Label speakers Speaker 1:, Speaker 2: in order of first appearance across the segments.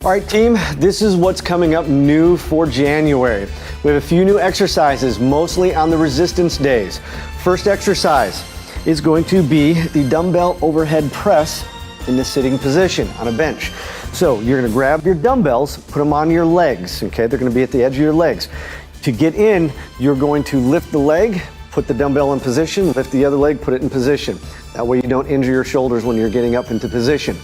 Speaker 1: All right, team, this is what's coming up new for January. We have a few new exercises, mostly on the resistance days. First exercise is going to be the dumbbell overhead press in the sitting position on a bench. So you're gonna grab your dumbbells, put them on your legs, okay? They're gonna be at the edge of your legs. To get in, you're going to lift the leg, put the dumbbell in position, lift the other leg, put it in position. That way you don't injure your shoulders when you're getting up into position.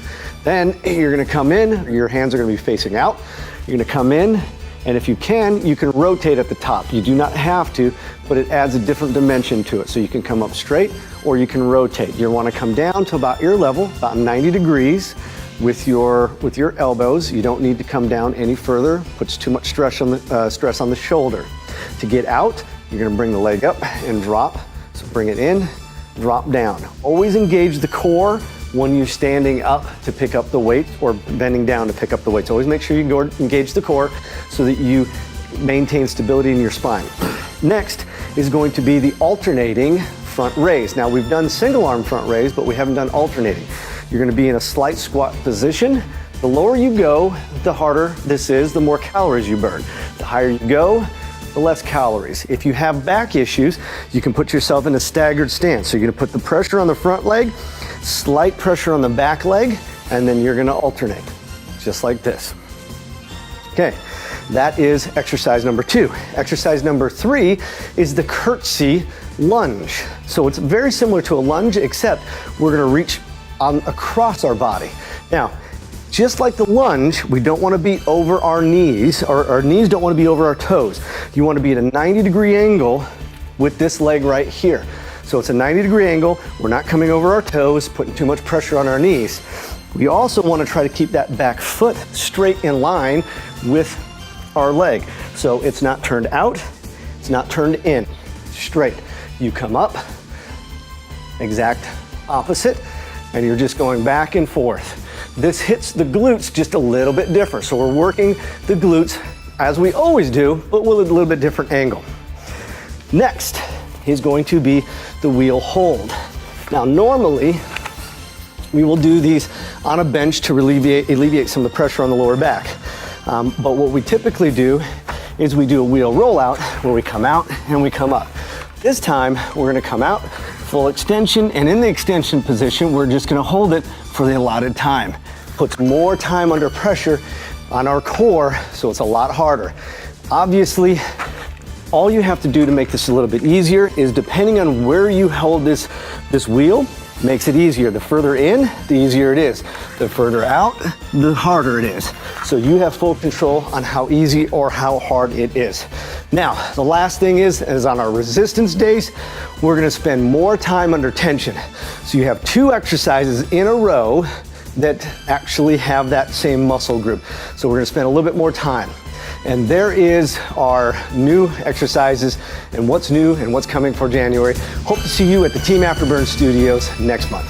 Speaker 1: Then you're gonna come in, your hands are gonna be facing out. You're gonna come in, and if you can rotate at the top. You do not have to, but it adds a different dimension to it. So you can come up straight, or you can rotate. You wanna come down to about ear level, about 90 degrees with your elbows. You don't need to come down any further. Puts too much stress on the shoulder. To get out, you're gonna bring the leg up and drop. So bring it in, drop down. Always engage the core when you're standing up to pick up the weight or bending down to pick up the weights. Always make sure you engage the core so that you maintain stability in your spine. Next is going to be the alternating front raise. Now we've done single arm front raise, but we haven't done alternating. You're gonna be in a slight squat position. The lower you go, the harder this is, the more calories you burn. The higher you go, the less calories. If you have back issues, you can put yourself in a staggered stance. So you're gonna put the pressure on the front leg, slight pressure on the back leg, and then you're gonna alternate, just like this. Okay, that is exercise number 2. Exercise number 3 is the CURTSY lunge. So it's very similar to a lunge, except we're gonna reach across our body. Now, just like the lunge, we don't want to be over our knees, or our knees don't want to be over our toes. You want to be at a 90-degree angle with this leg right here. So it's a 90-degree angle. We're not coming over our toes, putting too much pressure on our knees. We also want to try to keep that back foot straight in line with our leg. So it's not turned out, it's not turned in, straight. You come up, exact opposite, and you're just going back and forth. This hits the glutes just a little bit different. So we're working the glutes as we always do, but with a little bit different angle. Next is going to be the wheel hold. Now normally, we will do these on a bench to alleviate some of the pressure on the lower back. But what we typically do is we do a wheel rollout where we come out and we come up. This time, we're gonna come out, full extension, and in the extension position, we're just gonna hold it for the allotted time. Puts more time under pressure on our core, so it's a lot harder. Obviously, all you have to do to make this a little bit easier is depending on where you hold this wheel, makes it easier. The further in, the easier it is. The further out, the harder it is. So you have full control on how easy or how hard it is. Now, the last thing is on our resistance days, we're gonna spend more time under tension. So you have 2 exercises in a row that actually have that same muscle group. So we're gonna spend a little bit more time. And there is our new exercises and what's new and what's coming for January. Hope to see you at the Team Afterburn Studios next month.